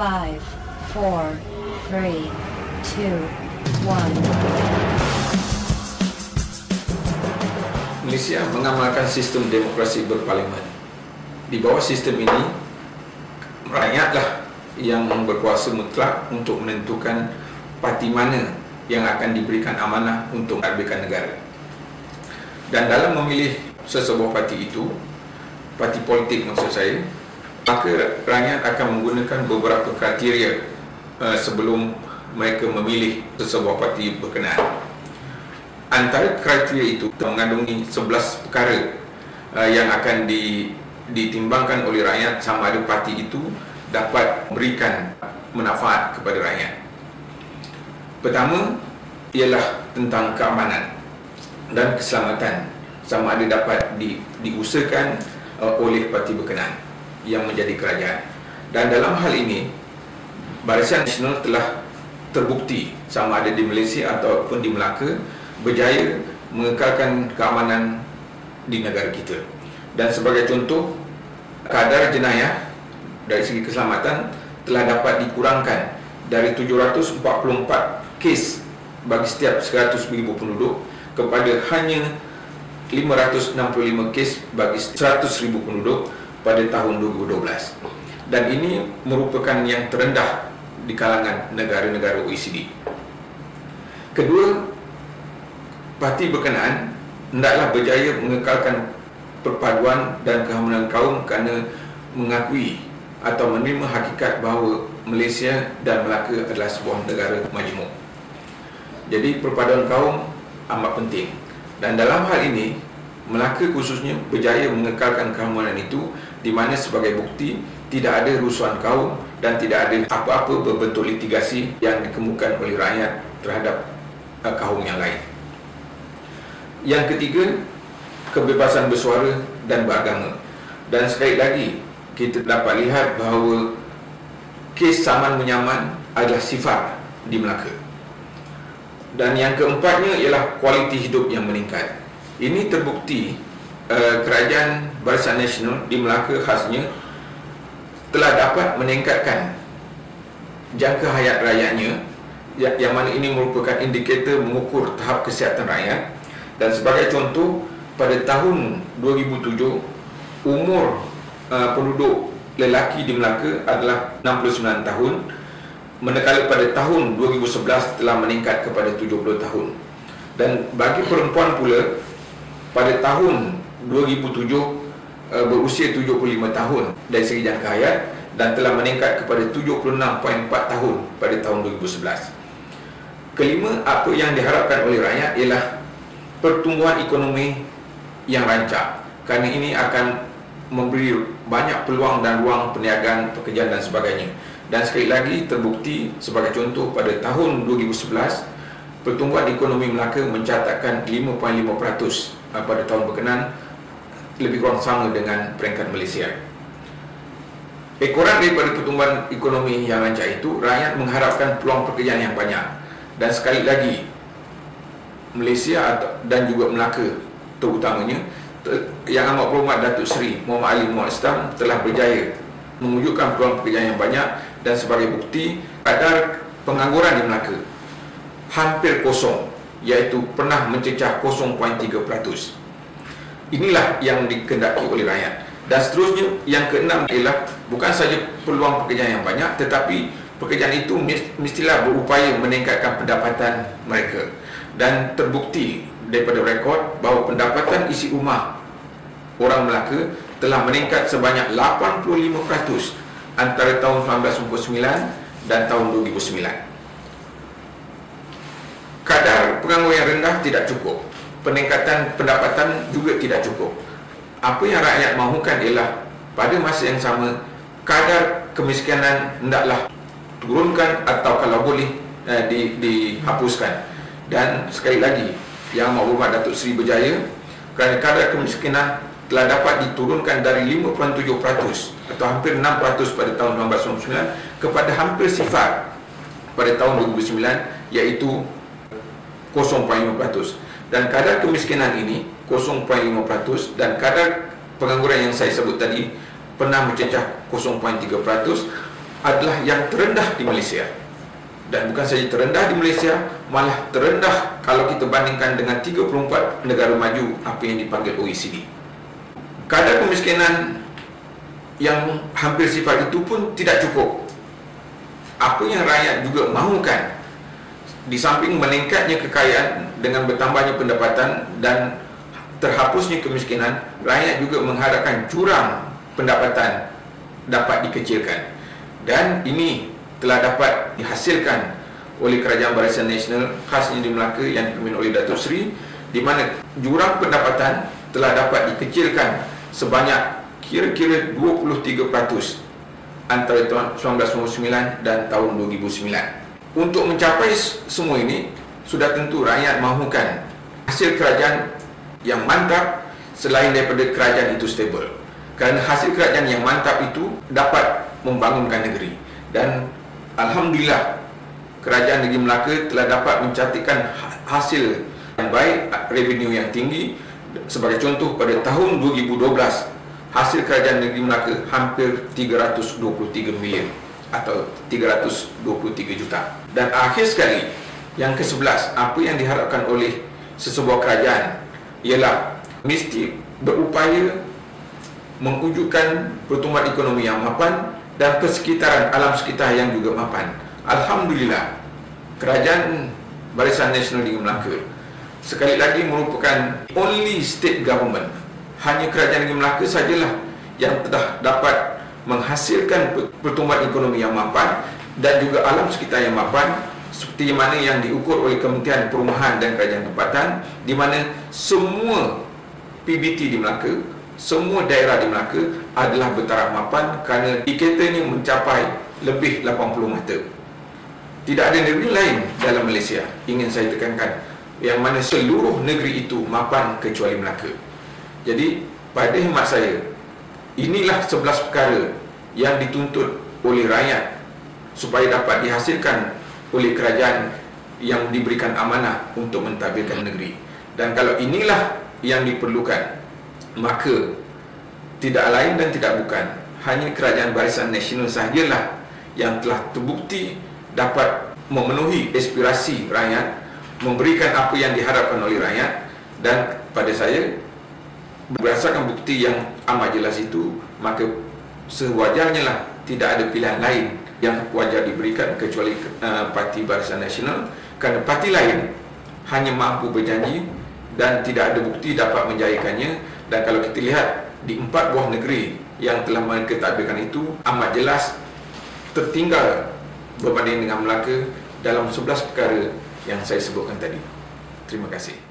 5, 4, 3, 2, 1. Malaysia mengamalkan sistem demokrasi berparlimen. Di bawah sistem ini, rakyatlah yang berkuasa mutlak untuk menentukan parti mana yang akan diberikan amanah untuk mengabdikan negara. Dan dalam memilih sesebuah parti itu, parti politik maksud saya, maka rakyat akan menggunakan beberapa kriteria sebelum mereka memilih sesebuah parti berkenaan. Antara kriteria itu mengandungi 11 perkara yang akan ditimbangkan oleh rakyat sama ada parti itu dapat memberikan manfaat kepada rakyat. Pertama ialah tentang keamanan dan keselamatan sama ada dapat diusahakan oleh parti berkenaan yang menjadi kerajaan. Dan dalam hal ini Barisan Nasional telah terbukti sama ada di Malaysia ataupun di Melaka berjaya mengekalkan keamanan di negara kita. Dan sebagai contoh, kadar jenayah dari segi keselamatan telah dapat dikurangkan dari 744 kes bagi setiap 100,000 penduduk kepada hanya 565 kes bagi 100,000 penduduk pada tahun 2012. Dan ini merupakan yang terendah di kalangan negara-negara OECD. Kedua, parti berkenaan hendaklah berjaya mengekalkan perpaduan dan keharmonian kaum kerana mengakui atau menerima hakikat bahawa Malaysia dan Melaka adalah sebuah negara majmuk. Jadi perpaduan kaum amat penting. Dan dalam hal ini, Melaka khususnya berjaya mengekalkan keharmonian itu, di mana sebagai bukti tidak ada rusuhan kaum dan tidak ada apa-apa berbentuk litigasi yang dikemukakan oleh rakyat terhadap kaum yang lain. Yang ketiga, kebebasan bersuara dan beragama. Dan sekali lagi, kita dapat lihat bahawa kes saman menyaman adalah sifar di Melaka. Dan yang keempatnya ialah kualiti hidup yang meningkat. Ini terbukti kerajaan Barisan Nasional di Melaka khasnya telah dapat meningkatkan jangka hayat rakyatnya, yang mana ini merupakan indikator mengukur tahap kesihatan rakyat. Dan sebagai contoh, pada tahun 2007, umur penduduk lelaki di Melaka adalah 69 tahun, manakala pada tahun 2011 telah meningkat kepada 70 tahun. Dan bagi perempuan pula, pada tahun 2007 berusia 75 tahun dari segi jangka hayat dan telah meningkat kepada 76.4 tahun pada tahun 2011. Kelima, apa yang diharapkan oleh rakyat ialah pertumbuhan ekonomi yang rancak, kerana ini akan memberi banyak peluang dan ruang perniagaan, pekerjaan dan sebagainya. Dan sekali lagi terbukti sebagai contoh, pada tahun 2011 pertumbuhan ekonomi Melaka mencatatkan 5.5% pada tahun berkenaan, lebih kurang sama dengan peringkat Malaysia. Ekoran daripada pertumbuhan ekonomi yang rancak itu, rakyat mengharapkan peluang pekerjaan yang banyak. Dan sekali lagi, Malaysia dan juga Melaka terutamanya, Yang Amat Berhormat Datuk Seri Muhammad Ali Muhammad Islam telah berjaya mewujudkan peluang pekerjaan yang banyak. Dan sebagai bukti, kadar pengangguran di Melaka hampir kosong, iaitu pernah mencecah 0.3%. Inilah yang dikehendaki oleh rakyat. Dan seterusnya, yang keenam ialah bukan saja peluang pekerjaan yang banyak, tetapi pekerjaan itu mestilah berupaya meningkatkan pendapatan mereka. Dan terbukti daripada rekod bahawa pendapatan isi rumah orang Melaka telah meningkat sebanyak 85% antara tahun 1999 dan tahun 2009. Kadar pengangguran yang rendah tidak cukup. Peningkatan pendapatan juga tidak cukup. Apa yang rakyat mahukan ialah pada masa yang sama, kadar kemiskinan hendaklah turunkan atau kalau boleh dihapuskan. Dan sekali lagi, Yang Amat Berhormat Datuk Seri berjaya kerana kadar kemiskinan telah dapat diturunkan dari 5.7% atau hampir 6% pada tahun 1999 kepada hampir sifar pada tahun 2009, iaitu 0.5%. Dan kadar kemiskinan ini 0.5% dan kadar pengangguran yang saya sebut tadi pernah mencecah 0.3%, adalah yang terendah di Malaysia. Dan bukan saja terendah di Malaysia, malah terendah kalau kita bandingkan dengan 34 negara maju apa yang dipanggil OECD. Kadar kemiskinan yang hampir sifat itu pun tidak cukup. Apa yang rakyat juga mahukan, di samping meningkatnya kekayaan dengan bertambahnya pendapatan dan terhapusnya kemiskinan, rakyat juga mengharapkan jurang pendapatan dapat dikecilkan. Dan ini telah dapat dihasilkan oleh Kerajaan Barisan Nasional khasnya di Melaka yang dipimpin oleh Datuk Seri, di mana jurang pendapatan telah dapat dikecilkan sebanyak kira-kira 23% antara tahun 1999 dan tahun 2009. Untuk mencapai semua ini, sudah tentu rakyat mahukan hasil kerajaan yang mantap selain daripada kerajaan itu stable. Kerana hasil kerajaan yang mantap itu dapat membangunkan negeri. Dan alhamdulillah, Kerajaan Negeri Melaka telah dapat mencatatkan hasil yang baik, revenue yang tinggi. Sebagai contoh, pada tahun 2012, hasil Kerajaan Negeri Melaka hampir 323 million atau 323 juta. Dan akhir sekali, yang ke-11, apa yang diharapkan oleh sesebuah kerajaan ialah mesti berupaya mewujudkan pertumbuhan ekonomi yang mapan dan persekitaran alam sekitar yang juga mapan. Alhamdulillah, Kerajaan Barisan Nasional Negeri Melaka sekali lagi merupakan only state government. Hanya Kerajaan Negeri Melaka sajalah yang telah dapat menghasilkan pertumbuhan ekonomi yang mapan dan juga alam sekitar yang mapan, seperti mana yang diukur oleh Kementerian Perumahan dan Kerajaan Tempatan, di mana semua PBT di Melaka, semua daerah di Melaka adalah bertaraf mapan kerana indikatornya mencapai lebih 80 mata. Tidak ada negeri lain dalam Malaysia, ingin saya tekankan, yang mana seluruh negeri itu mapan kecuali Melaka. Jadi, pada khidmat saya, inilah 11 perkara yang dituntut oleh rakyat supaya dapat dihasilkan oleh kerajaan yang diberikan amanah untuk mentadbirkan negeri. Dan kalau inilah yang diperlukan, maka tidak lain dan tidak bukan, hanya Kerajaan Barisan Nasional sahajalah yang telah terbukti dapat memenuhi aspirasi rakyat, memberikan apa yang diharapkan oleh rakyat. Dan pada saya, berdasarkan bukti yang amat jelas itu, maka sewajarnya lah tidak ada pilihan lain yang wajar diberikan kecuali Parti Barisan Nasional, kerana parti lain hanya mampu berjanji dan tidak ada bukti dapat menjayakannya. Dan kalau kita lihat di 4 buah negeri yang telah mereka tadbirkan itu, amat jelas tertinggal berbanding dengan Melaka dalam 11 perkara yang saya sebutkan tadi. Terima kasih.